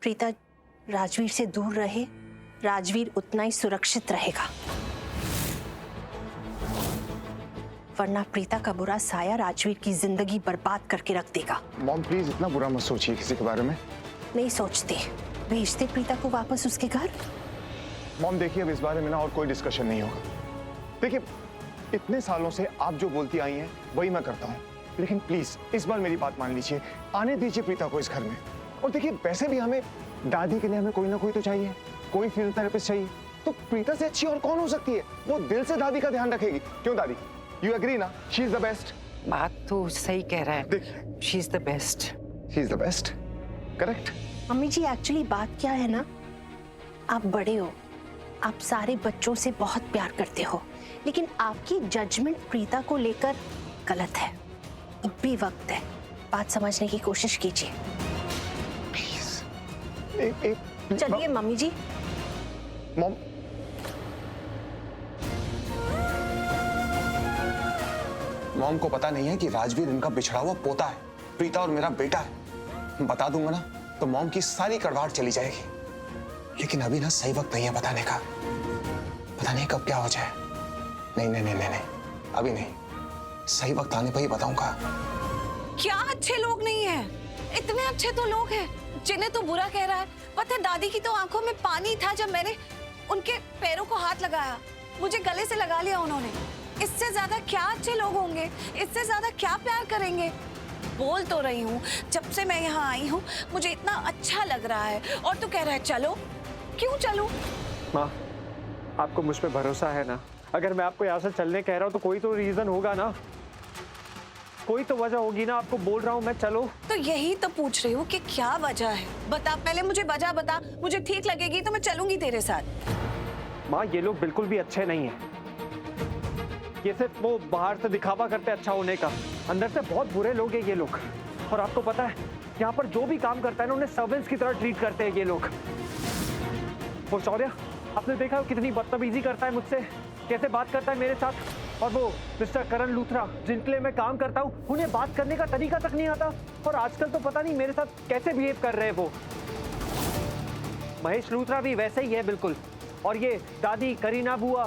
प्रीता राजवीर से दूर रहे, राजवीर उतना ही सुरक्षित रहेगा, वरना प्रीता का बुरा साया राजवीर की जिंदगी बर्बाद करके रख देगा। मॉम प्लीज इतना बुरा मत सोचिए किसी के बारे में। नहीं सोचती, भेजते प्रीता को वापस उसके घर। मॉम देखिए, अब इस बारे में ना और कोई डिस्कशन नहीं होगा। देखिए, इतने सालों से आप जो बोलती आई हैं वही मैं करता हूँ, लेकिन प्लीज इस बार मेरी बात मान लीजिए, आने दीजिए प्रीता को इस घर में। और देखिए, वैसे भी हमें दादी के लिए हमें कोई ना कोई तो चाहिए, कोई फिजियोथेरेपिस्ट चाहिए, तो प्रीता से अच्छी और कौन हो सकती है? वो दिल से दादी का ध्यान रखेगी। क्यों दादी, यू एग्री ना? She is the best. बात तो सही कह रहा है। देखिए, she is the best. She is the best, correct. Mummy ji, actually बात क्या है ना, आप बड़े हो, आप सारे बच्चों से बहुत प्यार करते हो, लेकिन आपकी जजमेंट प्रीता को लेकर गलत है। अब भी वक्त है, बात समझने की कोशिश कीजिए। चलिए मम्मी जी। मॉम, मॉम को पता नहीं है कि राजवीर इनका बिछड़ा हुआ पोता है, प्रीता और मेरा बेटा है। बता दूंगा ना तो मॉम की सारी कड़वाहट चली जाएगी, लेकिन अभी ना सही वक्त नहीं है बताने का। पता नहीं कब क्या हो जाए। नहीं नहीं नहीं नहीं, नहीं अभी नहीं, सही वक्त आने पर ही बताऊंगा। क्या अच्छे लोग नहीं हैं? इतने अच्छे तो लोग हैं जिन्हें तो बुरा कह रहा है। पता है, दादी की तो आंखों में पानी था जब मैंने उनके पैरों को हाथ लगाया, मुझे गले से लगा लिया उन्होंने। इससे ज्यादा क्या अच्छे लोग होंगे? इससे ज्यादा क्या प्यार करेंगे? बोल तो रही हूँ, जब से मैं यहाँ आई हूँ मुझे इतना अच्छा लग रहा है, और तू कह रहा है चलो। क्यों चलूं? माँ, आपको मुझ पे भरोसा है ना? अगर मैं आपको यहाँ से चलने कह रहा हूँ तो कोई तो रीजन होगा ना, कोई तो वजह होगी ना। आपको बोल रहा हूँ मैं चलो। तो यही तो पूछ रही हूँ कि क्या वजह है, बता पहले मुझे वजह बता। मुझे ठीक लगेगी तो मैं चलूंगी तेरे साथ। माँ, ये लोग बिल्कुल भी अच्छे नहीं हैं। ये सिर्फ वो बाहर से दिखावा करते अच्छा होने का, अंदर से बहुत बुरे लोग हैं ये लोग। और आपको पता है, यहाँ पर जो भी काम करता है ना, उन्हें सर्वेंट्स की तरह ट्रीट करते हैं ये लोग। वो शौर्य, आपने देखा कितनी बदतमीजी करता है मुझसे, कैसे बात करता है मेरे साथ। और वो मिस्टर करण लूथरा जिनके लिए मैं काम करता हूँ, उन्हें बात करने का तरीका तक नहीं आता। और आजकल तो पता नहीं मेरे साथ कैसे बिहेव कर रहे हैं वो। महेश लूथरा भी वैसे ही है बिल्कुल। और ये दादी, करीना बुआ,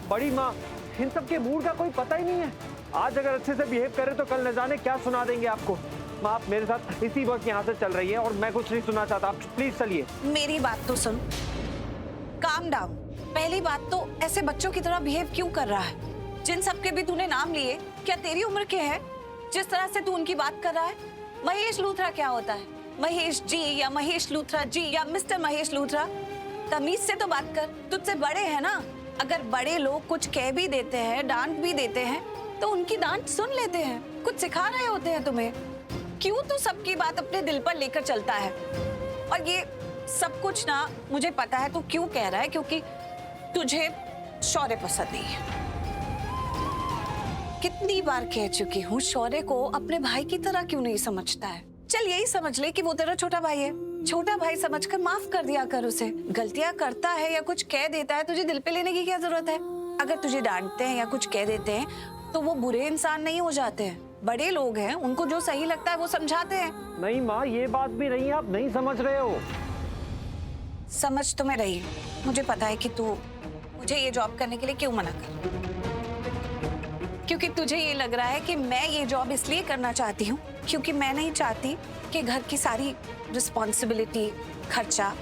बड़ी माँ, इन सब के मूड का कोई पता ही नहीं है। आज अगर अच्छे से बिहेव करे तो कल न जाने क्या सुना देंगे आपको। माँ, आप मेरे साथ इसी वक्त यहाँ से चल रही है और मैं कुछ नहीं सुनना चाहता। आप प्लीज चलिए। मेरी बात तो सुन, काम डाउन। पहली बात तो ऐसे बच्चों की तरह बिहेव क्यों कर रहा है? जिन सबके भी तूने नाम लिए, क्या तेरी उम्र के हैं? जिस तरह से तू उनकी बात कर रहा है, महेश लूथरा क्या होता है? महेश जी या महेश लूथरा जी या मिस्टर महेश लूथरा? तमीज से तो बात कर, तुझसे बड़े हैं ना। अगर बड़े लोग कुछ कह भी देते हैं, डांट भी देते हैं, तो उनकी डांट सुन लेते हैं। कुछ सिखा रहे होते हैं तुम्हें। क्यों तू सबकी बात अपने दिल पर लेकर चलता है? और ये सब कुछ ना मुझे पता है तू क्यों कह रहा है, क्योंकि तुझे शौर्य पसंद नहीं है। कितनी बार कह चुकी हूँ, शौर्य को अपने भाई की तरह क्यों नहीं समझता है? चल यही समझ ले कि वो तेरा छोटा भाई है, छोटा भाई समझकर माफ कर दिया कर उसे। गलतियां करता है या कुछ कह देता है, तुझे दिल पे लेने की क्या जरूरत है? अगर तुझे डांटते हैं या कुछ कह देते हैं तो वो बुरे इंसान नहीं हो जाते हैं। बड़े लोग हैं, उनको जो सही लगता है वो समझाते हैं। नहीं माँ, ये बात भी नहीं, आप नहीं समझ रहे हो। समझ तो मैं रही, मुझे पता है कि तू मुझे ये जॉब करने के लिए क्यों मना कर। क्योंकि तुझे ये लग रहा है कि मैं ये जॉब इसलिए करना चाहती हूँ क्योंकि मैं नहीं चाहती कि घर की सारी रिस्पॉन्सिबिलिटी, खर्चा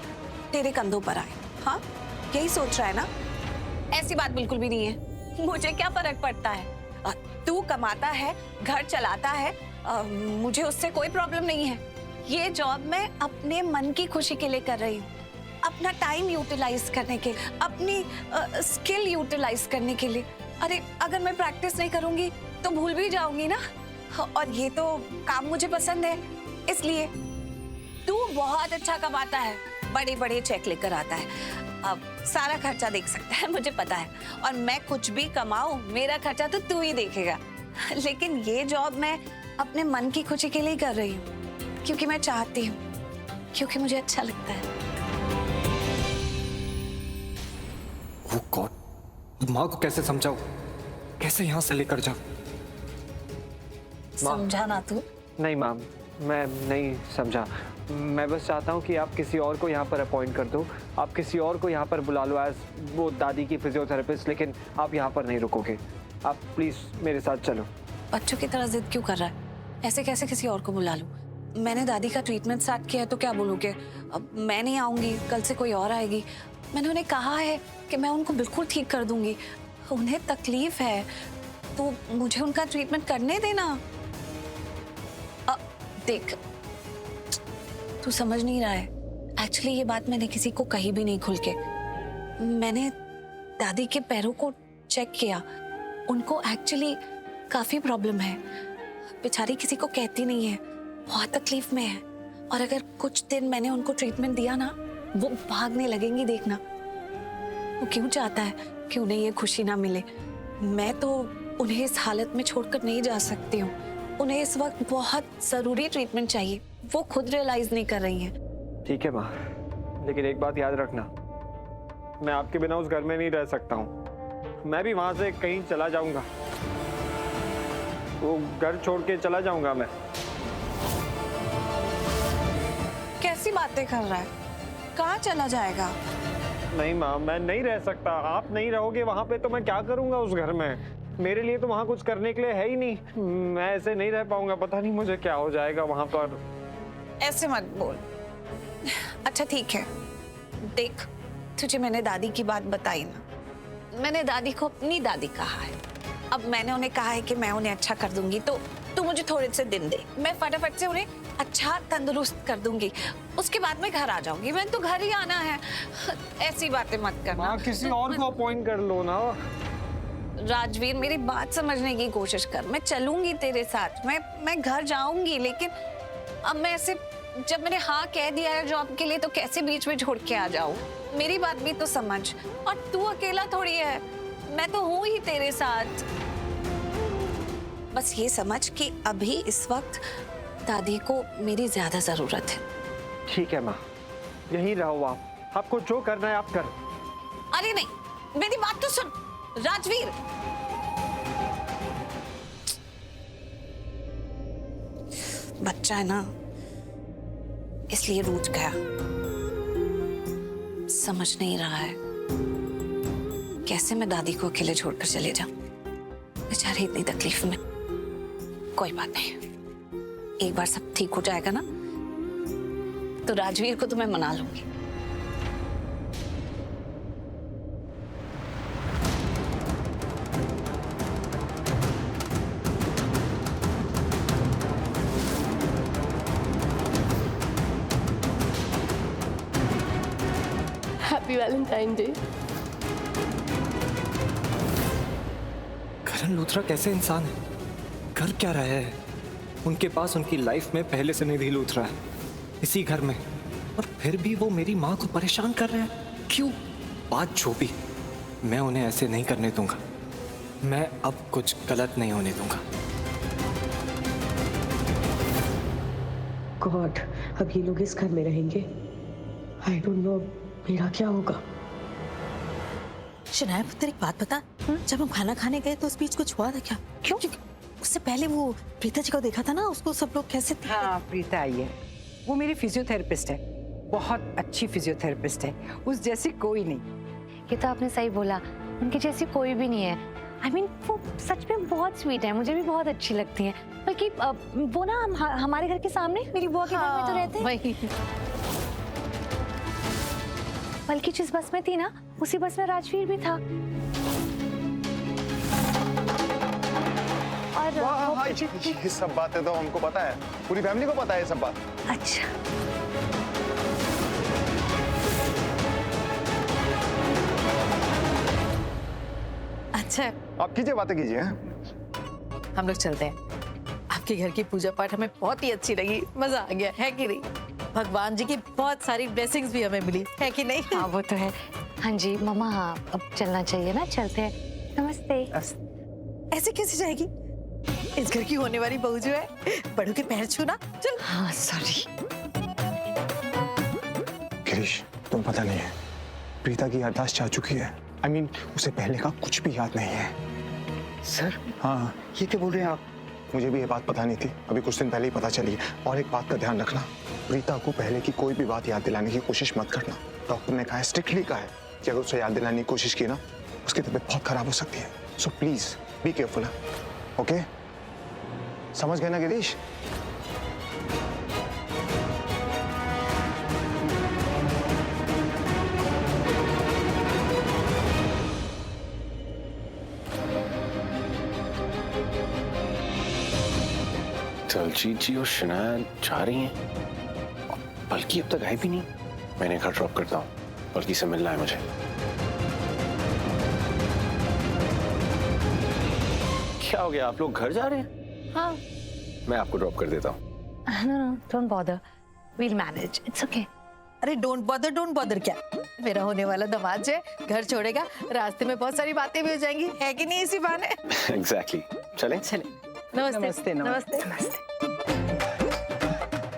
तेरे कंधों पर आए। हाँ, यही सोच रहा है ना? ऐसी बात बिल्कुल भी नहीं है। मुझे क्या फर्क पड़ता है? तू कमाता है, घर चलाता है, मुझे उससे कोई प्रॉब्लम नहीं है। ये जॉब मैं अपने मन की खुशी के लिए कर रही हूँ, अपना टाइम यूटिलाइज करने के लिए, अपनी स्किल यूटिलाइज करने के लिए। अरे अगर मैं प्रैक्टिस नहीं करूंगी तो भूल भी जाऊंगी ना। और ये तो काम मुझे पसंद है, इसलिए। तू बहुत अच्छा कमाता है, बड़े बड़े चेक लेकर आता है, अब सारा खर्चा देख सकता है, मुझे पता है। और मैं कुछ भी कमाऊं, मेरा खर्चा तो तू ही देखेगा। लेकिन ये जॉब मैं अपने मन की खुशी के लिए कर रही हूँ, क्योंकि मैं चाहती हूँ, क्योंकि मुझे अच्छा लगता है। वो गॉड, माँ को कैसे समझाऊं, कैसे यहाँ से लेकर जाऊं? समझा ना तू? नहीं मैम, मैं नहीं समझा। मैं बस चाहता हूँ कि आप किसी और को यहाँ पर अपॉइंट कर दो, आप किसी और को यहाँ पर बुला लो एज वो दादी की फिजियोथेरेपिस्ट, लेकिन आप यहाँ पर नहीं रुकोगे। आप प्लीज़ मेरे साथ चलो। बच्चों की तरह जिद क्यों कर रहा है? ऐसे कैसे किसी और को बुला लूं? मैंने दादी का ट्रीटमेंट स्टार्ट किया है तो क्या बोलोगे? अब मैं नहीं आऊंगी, कल से कोई और आएगी। मैंने उन्हें कहा है कि मैं उनको बिल्कुल ठीक कर दूंगी। उन्हें तकलीफ है तो मुझे उनका ट्रीटमेंट करने देना। देख, तू समझ नहीं रहा है। एक्चुअली ये बात मैंने किसी को कही भी नहीं खुल के। मैंने दादी के पैरों को चेक किया, उनको एक्चुअली काफी प्रॉब्लम है। बेचारी किसी को कहती नहीं है, बहुत तकलीफ में है। और अगर कुछ दिन मैंने उनको ट्रीटमेंट दिया ना, वो भागने लगेंगी, देखना। वो क्यों चाहता है कि उन्हें ये खुशी ना मिले? मैं तो उन्हें इस हालत में छोड़कर नहीं जा सकती हूँ। उन्हें इस वक्त बहुत जरूरी ट्रीटमेंट चाहिए, वो खुद रियलाइज नहीं कर रही हैं। ठीक है माँ, लेकिन एक बात याद रखना, मैं आपके बिना उस घर में नहीं रह सकता हूँ। मैं भी वहां से कहीं चला जाऊंगा, वो घर छोड़ के चला जाऊंगा मैं। कैसी बातें कर रहा है? कहाँ चला जाएगा? नहीं माँ, मैं नहीं रह सकता। आप नहीं रहोगे वहां पे तो मैं क्या करूंगा उस घर में? मेरे लिए तो वहां कुछ करने के लिए है ही नहीं। मैं ऐसे नहीं रह पाऊंगा, पता नहीं मुझे क्या हो जाएगा वहां पर। ऐसे मत बोल। अच्छा ठीक है, देख, तुझे मैंने दादी की बात बताई ना। मैंने दादी को अपनी दादी कहा है। अब मैंने उन्हें कहा है कि मैं उन्हें अच्छा कर दूंगी, तो तू मुझे थोड़े से दिन दे, मैं फटाफट से उन्हें अच्छा तंदुरुस्त कर दूंगी। उसके बाद मैं घर आ जाऊंगी। मैं तो घर ही आना है। ऐसी बातें मत करना। माँ, किसी और को अपॉइंट कर लो ना। राजवीर, मेरी बात समझने की कोशिश कर। मैं चलूंगी तेरे साथ, मैं घर जाऊंगी, लेकिन अब मैं ऐसे, जब मैंने हाँ कह दिया है जॉब के लिए, तो कैसे बीच में छोड़ के आ जाऊं? मेरी बात भी तो समझ। और तू अकेला थोड़ी है, मैं तो हूं ही तेरे साथ। बस ये समझ कि अभी इस वक्त दादी को मेरी ज्यादा जरूरत है। ठीक है माँ, यहीं रहो आप। आपको जो करना है आप करो। अरे नहीं, मेरी बात तो सुन राजवीर। बच्चा है ना, इसलिए रूठ गया। समझ नहीं रहा है कैसे मैं दादी को अकेले छोड़कर चले जाऊं। बेचारी इतनी तकलीफ में। कोई बात नहीं, एक बार सब ठीक हो जाएगा ना, तो राजवीर को तो मैं मना लूंगी। Happy Valentine day. Karan Luthra कैसे इंसान है? कर क्या रहा है? उनके पास उनकी लाइफ में पहले से निधि लूथरा है, इसी घर में, और फिर भी वो मेरी माँ को परेशान कर रहे हैं। क्यों? बात जो भी, मैं उन्हें ऐसे नहीं करने दूंगा। मैं अब कुछ गलत नहीं होने दूंगा। गॉड, अब ये लोग इस घर में रहेंगे। आई डोंट नो मेरा क्या होगा। शनाया पुत्र, एक बात बता, जब हम खाना खाने गए तो उस बीच कुछ हुआ था क्या? क्यों? उससे पहले वो प्रीता जी को देखा था ना, उसको सब लोग कैसे थे? हाँ, प्रीता आई है। वो मेरी फिजियोथेरेपिस्ट है, बहुत अच्छी फिजियोथेरेपिस्ट है, उस जैसी कोई नहीं। ये तो आपने सही बोला, उनकी जैसी कोई भी नहीं है। I mean, वो सच में बहुत स्वीट है, मुझे भी बहुत अच्छी लगती है। बल्कि वो ना हमारे घर के सामने मेरी बुआ के घर में तो रहते हैं। बल्कि जिस बस में थी ना, उसी बस में राजवीर भी था। और हाँ, ये सब बातें तो हमको पता है, पूरी फैमिली को पता है ये सब बात। अच्छा, अच्छा, आप कीजिए, बातें कीजिए। हाँ? हम लोग चलते हैं। आपके घर की पूजा पाठ हमें बहुत ही अच्छी लगी, मजा आ गया, है कि नहीं? भगवान जी की बहुत सारी ब्लेसिंग्स भी हमें मिली, है कि नहीं? हाँ वो तो है। हाँ जी मम्मा, हाँ अब चलना चाहिए ना, चलते हैं। नमस्ते। ऐसे कैसे जाएगी? इस घर की होने वाली बहू जो है, बड़ों के पैर छूना। चल। हाँ सॉरी। गिरीश, तुम पता नहीं है, प्रीता की याददाश्त जा चुकी है। I mean, उसे पहले का कुछ भी याद नहीं है। सर, हाँ, ये क्या बोल रहे हैं आप? मुझे भी ये बात पता नहीं थी, अभी कुछ दिन पहले ही पता चली है। और एक बात का ध्यान रखना, प्रीता को पहले की कोई भी बात याद दिलाने की कोशिश मत करना। डॉक्टर ने कहा है, स्ट्रिक्टली कहा है कि अगर उसे याद दिलाने की कोशिश की ना, उसकी तबीयत बहुत खराब हो सकती है। So please be careful, okay? समझ गए ना गिरीश? दलजीत जी और शनाया जा रही हैं, बल्कि अब तक आई भी नहीं। मैंने घर ड्रॉप करता हूँ, बल्कि से मिलना है मुझे। क्या हो गया, आप लोग घर जा रहे हैं? हाँ। मैं आपको ड्रॉप कर देता हूँ। No, don't bother. We'll manage. It's okay. अरे डोंट बॉदर क्या, मेरा होने वाला दामाद है, घर छोड़ेगा, रास्ते में बहुत सारी बातें भी हो जाएंगी, है कि नहीं इसी बहाने? एग्जैक्टली। चलें? नमस्ते। नमस्ते।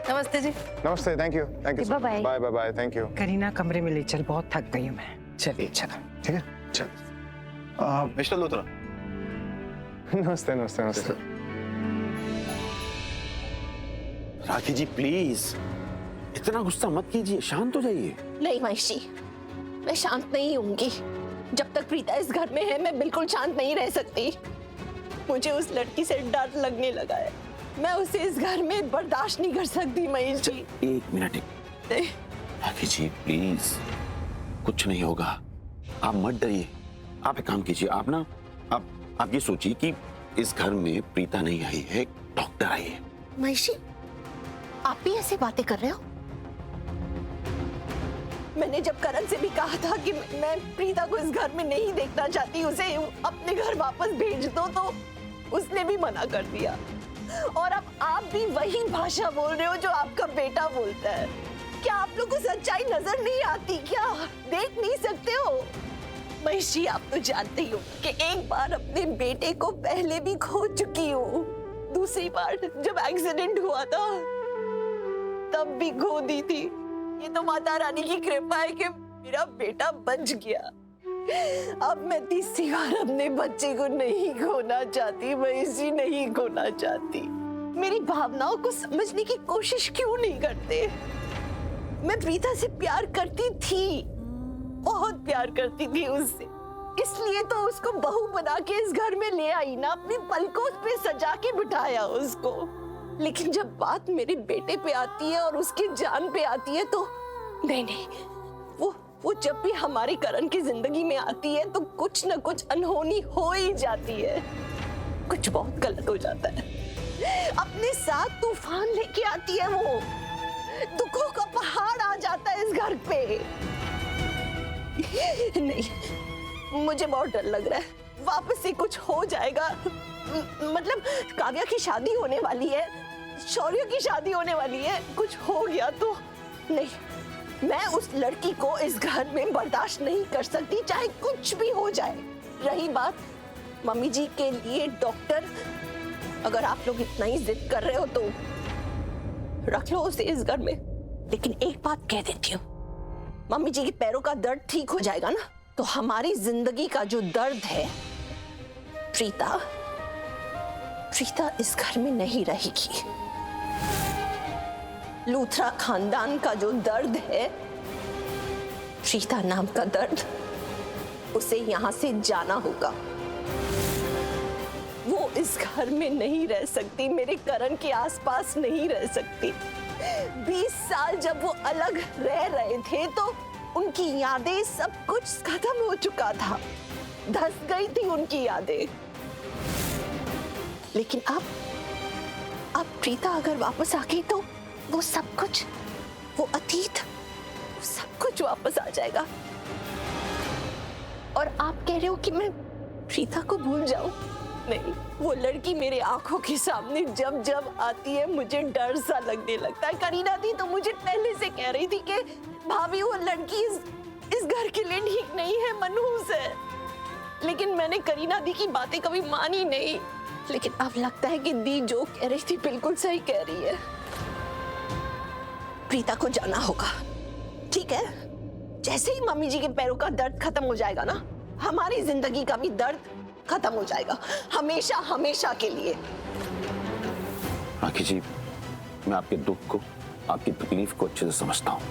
नमस्ते जी। नमस्ते, thank you. Bye bye. Bye bye bye, thank you. Kareena कमरे में ले चल, बहुत थक गई हूँ मैं। चलिए चलो। ठीक है, चल। मिस्टर लूथरा। नमस्ते नमस्ते नमस्ते। राखी जी प्लीज इतना गुस्सा मत कीजिए, शांत हो जाइए। नहीं महेश जी, मैं शांत नहीं होंगी। जब तक प्रीता इस घर में है मैं बिल्कुल शांत नहीं रह सकती। मुझे उस लड़की से डर लगने लगा है, मैं उसे इस घर में बर्दाश्त नहीं कर सकती महेश जी। एक मिनट। राखी जी प्लीज, कुछ नहीं होगा, आप मत डरिए। आप एक काम कीजिए, आप ये सोचिए कि इस घर में प्रीता नहीं आई है, डॉक्टर आई है। महेश जी, आप भी ऐसे बातें कर रहे हो? मैंने जब करण से भी कहा था कि मैं प्रीता को इस घर में नहीं देखना चाहती, उसे अपने घर वापस भेज दो, तो उसने भी मना कर दिया। और अब आप भी वही भाषा बोल रहे हो जो आपका बेटा बोलता है। क्या आप लोग को सच्चाई नजर नहीं आती क्या? देख नहीं सकते हो? महेश जी, आप तो जानते ही हो कि एक बार अपने बेटे को पहले भी खो चुकी हूँ। दूसरी बार जब एक्सीडेंट हुआ था तब भी खो दी थी। ये तो माता रानी की कृपा है कि मेरा बेटा बच गया। अब मैं तीसरी बार अपने बच्चे को नहीं खोना चाहती, महेश जी, नहीं खोना चाहती। मेरी भावनाओं को समझने की कोशिश क्यों नहीं करते? मैं प्रीता से प्यार करती थी, बहुत प्यार करती थी उससे, इसलिए तो उसको बहू बना के इस घर में ले आई ना, अपनी पलकों पे सजा के बिठाया उसको। लेकिन जब बात मेरे बेटे पे आती है और उसकी जान पे आती है तो नहीं, वो जब भी हमारी करण की जिंदगी में आती है तो कुछ न कुछ अनहोनी हो ही जाती है, कुछ बहुत गलत हो जाता है। अपने साथ तूफान लेके आती है वो, दुखों का पहाड़ आ जाता है इस घर पे। नहीं, मुझे बहुत डर लग रहा है, वापस से कुछ हो जाएगा। मतलब काव्या की शादी होने वाली है, शौर्य की शादी होने वाली है, कुछ हो गया तो नहीं, मैं उस लड़की को इस घर में बर्दाश्त नहीं कर सकती, चाहे कुछ भी हो जाए। रही बात मम्मी जी के लिए डॉक्टर, अगर आप लोग इतना ही जिद कर रहे हो तो रख लो उसे इस घर में। लेकिन एक बात कह देती हूँ, मम्मी जी के पैरों का दर्द ठीक हो जाएगा ना, तो हमारी जिंदगी का जो दर्द है, प्रीता इस घर में नहीं रहेगी। लूथरा खानदान का जो दर्द है, प्रीता नाम का दर्द, उसे यहां से जाना होगा। वो इस घर में नहीं रह सकती, मेरे करण के आसपास नहीं रह सकती। 20 साल जब वो अलग रह रहे थे तो उनकी यादें, सब कुछ खत्म हो चुका था, धस गई थी उनकी यादें। लेकिन अब प्रीता अगर वापस आ गई तो वो सब कुछ, वो अतीत, वो सब कुछ वापस आ जाएगा। और आप कह रहे हो कि मैं प्रीता को भूल जाऊं? नहीं, वो लड़की मेरे आंखों के सामने जब जब आती है मुझे डर सा लगने लगता है। करीना थी तो मुझे पहले से कह रही थी कि भाभी वो लड़की इस घर के लिए ठीक नहीं है, मनहूस है। लेकिन मैंने करीना दी की बातें कभी मानी नहीं। लेकिन अब लगता है कि दी जो कह रही थी बिल्कुल सही कह रही है। प्रीता को जाना होगा, ठीक है? जैसे ही मम्मी जी के पैरों का दर्द खत्म हो जाएगा ना, हमारी जिंदगी का भी दर्द खत्म हो जाएगा, हमेशा हमेशा के लिए। राखी जी, मैं आपके दुख को, आपकी तकलीफ को अच्छे से समझता हूँ।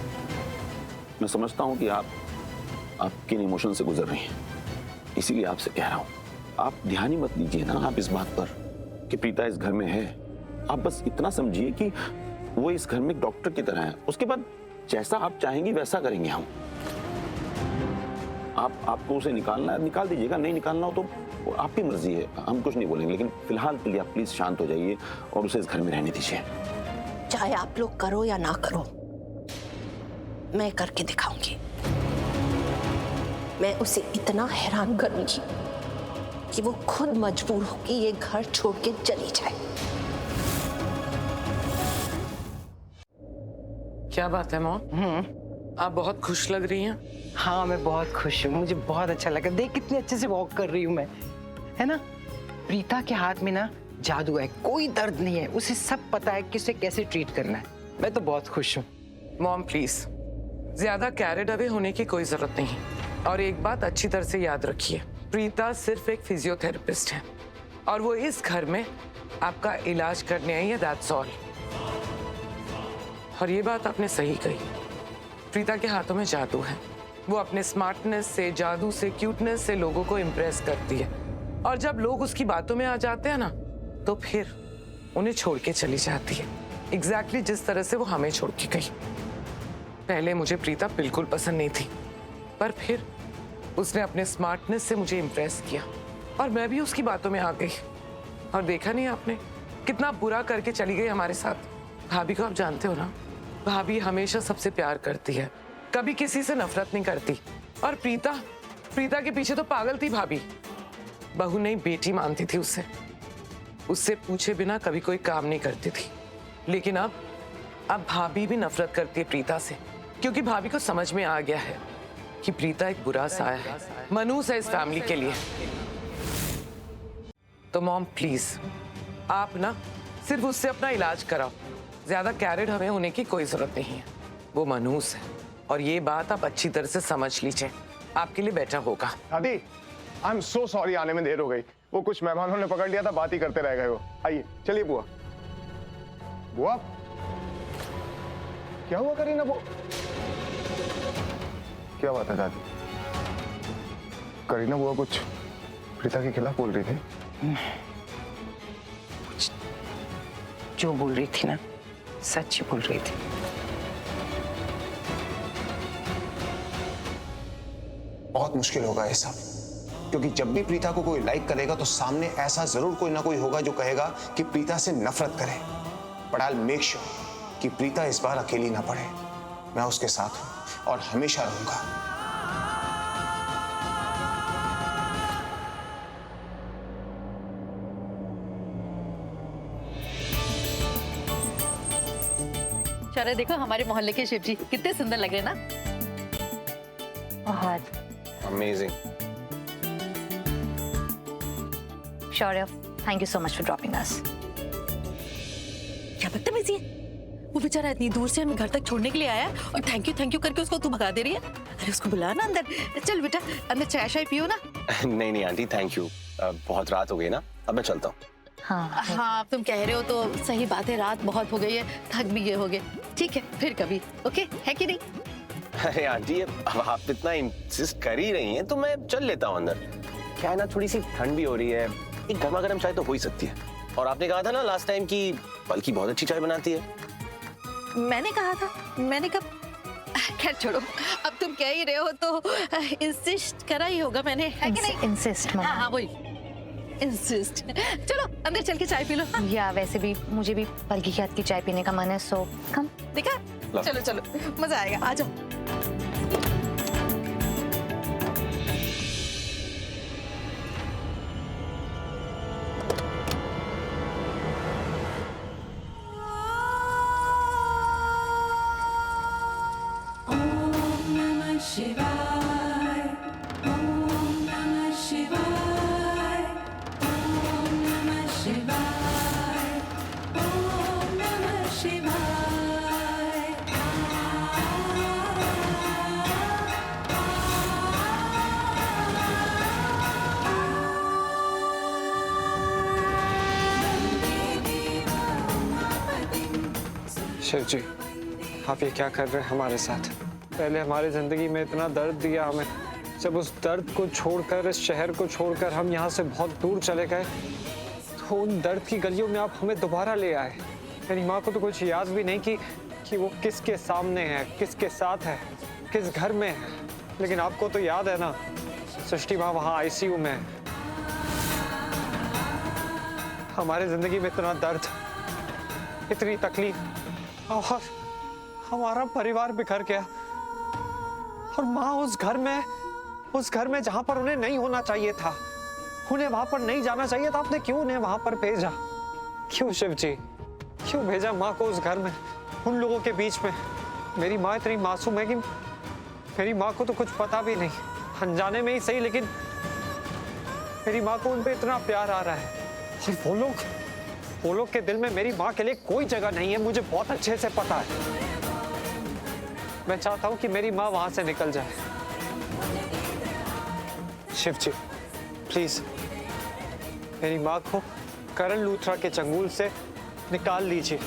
मैं समझता हूँ कि आप किन इमोशन से गुजर रही हैं, इसीलिए आपसे कह रहा हूँ, आप ध्यान ही मत दीजिए ना आप इस बात पर कि प्रीता इस घर में है। आप बस इतना समझिए कि वो इस घर में एक डॉक्टर की तरह है। उसके बाद जैसा आप चाहेंगी वैसा करेंगे हम। आपको उसे निकालना है निकाल दीजिएगा, नहीं निकालना हो तो वो आपकी मर्जी है, हम कुछ नहीं बोलेंगे। लेकिन फिलहाल के लिए आप प्लीज शांत हो जाइए और उसे इस घर में रहने दीजिए। चाहे आप लोग करो या ना करो, मैं करके दिखाऊंगी। मैं उसे इतना हैरान करूंगी कि वो खुद मजबूर हो कि ये घर छोड़ के चली जाए। क्या बात है मॉम? आप बहुत खुश लग रही हैं। हाँ, मैं बहुत खुश हूँ, मुझे बहुत अच्छा लगा। देख कितने अच्छे से वॉक कर रही हूँ मैं, है ना। प्रीता के हाथ में ना जादू है, कोई दर्द नहीं है, उसे सब पता है कि उसे कैसे ट्रीट करना है। मैं तो बहुत खुश हूँ। मॉम प्लीज, ज्यादा कैरिड अवे होने की कोई जरूरत नहीं। और एक बात अच्छी तरह से याद रखिए, प्रीता सिर्फ एक फिजियोथेरेपिस्ट है और वो इस घर में आपका इलाज करने आई है, दैट्स ऑल। और ये बात आपने सही कही, प्रीता के हाथों में जादू है। वो अपने स्मार्टनेस से, जादू से, क्यूटनेस से लोगों को इम्प्रेस करती है। और जब लोग उसकी बातों में आ जाते हैं ना, तो फिर उन्हें छोड़ के चली जाती है। एग्जैक्टली जिस तरह से वो हमें छोड़ के गई। पहले मुझे प्रीता बिल्कुल पसंद नहीं थी, पर फिर उसने अपने स्मार्टनेस से मुझे इम्प्रेस किया और मैं भी उसकी बातों में आ गई। और देखा नहीं आपने कितना बुरा करके चली गई हमारे साथ। भाभी को आप जानते हो ना, भाभी हमेशा सबसे प्यार करती है, कभी किसी से नफरत नहीं करती। और प्रीता के पीछे तो पागल थी भाभी, बहू नहीं बेटी मानती थी उससे पूछे बिना कभी कोई काम नहीं करती थी। लेकिन अब भाभी भी नफरत करती है प्रीता से, क्योंकि भाभी को समझ में आ गया है कि प्रीता एक बुरा साया है, मनूस है इस फैमिली के लिए। तो मॉम प्लीज, आप ना सिर्फ उससे अपना इलाज कराओ, ज्यादा कैरिड हमें होने की कोई जरूरत नहीं है। वो मनूस है और ये बात आप अच्छी तरह से समझ लीजिए, आपके लिए बेटर होगा। दादी, आई एम सो सॉरी, आने में देर हो गई। वो कुछ मेहमानों ने पकड़ लिया था, बात ही करते रह गए हो। आइए चलिए बुआ। बुआ, क्या हुआ करीना? वो क्या बात है दादी? करीना बुआ कुछ प्रीता के खिलाफ बोल रही थी। जो बोल रही थी ना, सच ही बोल रही थी। बहुत मुश्किल होगा ये सब, क्योंकि जब भी प्रीता को कोई लाइक करेगा तो सामने ऐसा जरूर कोई ना कोई होगा जो कहेगा कि प्रीता से नफरत करे। But I will make sure कि प्रीता इस बार अकेली ना पड़े। मैं उसके साथ हूं और हमेशा रहूंगा। शौर्य देखो, हमारे मोहल्ले के शिव जी कितने सुंदर लग रहे हैं ना। बहुत amazing. Shaurya, thank you so much for dropping us. क्या बदतमीजी है, वो बेचारा इतनी दूर से हमें घर तक छोड़ने के लिए आया और थैंक यू करके उसको तू भगा दे रही है। अरे उसको बुला ना अंदर। चल बेटा अंदर चाय शाय पियो ना। नहीं नहीं आंटी, थैंक यू, बहुत रात हो गई ना, अब मैं चलता हूँ। हाँ तुम कह रहे हो तो सही बात है, रात बहुत हो गई है, थक भी गए होगे। ठीक है फिर कभी, ओके है कि नहीं? अरे आंटी, अब आप इतना इंसिस्ट कर ही रही हैं तो मैं चल लेता हूँ अंदर। क्या है ना, थोड़ी सी ठंड भी हो रही है, एक गर्मा गर्म चाय तो हो ही सकती है। और आपने कहा था ना लास्ट टाइम कि पलकी बहुत अच्छी चाय बनाती है। मैंने कहा था, मैंने कब? खैर छोड़ो, अब तुम कह ही रहे हो तो इंसिस्ट करा ही होगा मैंने, है कि नहीं? इंसिस्ट हाँ हाँ वही इंसिस्ट। चलो अंदर चल के चाय पी लो। या वैसे भी मुझे भी पलकी के हाथ की चाय पीने का मन है, सो कम। देखा, चलो चलो मजा आएगा, आ जाओ। शिव जी, आप ये क्या कर रहे हैं हमारे साथ? पहले हमारी जिंदगी में इतना दर्द दिया हमें, जब उस दर्द को छोड़कर, इस शहर को छोड़कर हम यहाँ से बहुत दूर चले गए, तो उन दर्द की गलियों में आप हमें दोबारा ले आए। मेरी माँ को तो कुछ याद भी नहीं कि वो किसके सामने है, किसके साथ है, किस घर में है। लेकिन आपको तो याद है ना, सृष्टि माँ वहाँ आईसीयू में है। हमारे जिंदगी में इतना दर्द, इतनी तकलीफ, और हमारा परिवार बिखर गया। और माँ उस घर में जहां पर उन्हें नहीं होना चाहिए था, उन्हें वहां पर नहीं जाना चाहिए था। आपने क्यों उन्हें वहां पर भेजा? क्यों शिव जी, क्यों भेजा माँ को उस घर में, उन लोगों के बीच में? मेरी माँ इतनी मासूम है कि मेरी माँ को तो कुछ पता भी नहीं, अनजाने में ही सही, लेकिन मेरी माँ को उन पे इतना प्यार आ रहा है। और वो लोग के दिल में मेरी माँ के लिए कोई जगह नहीं है, मुझे बहुत अच्छे से पता है। मैं चाहता हूं कि मेरी माँ वहां से निकल जाए। शिव जी, प्लीज मेरी माँ को करण लूथरा के चंगुल से निकाल लीजिए।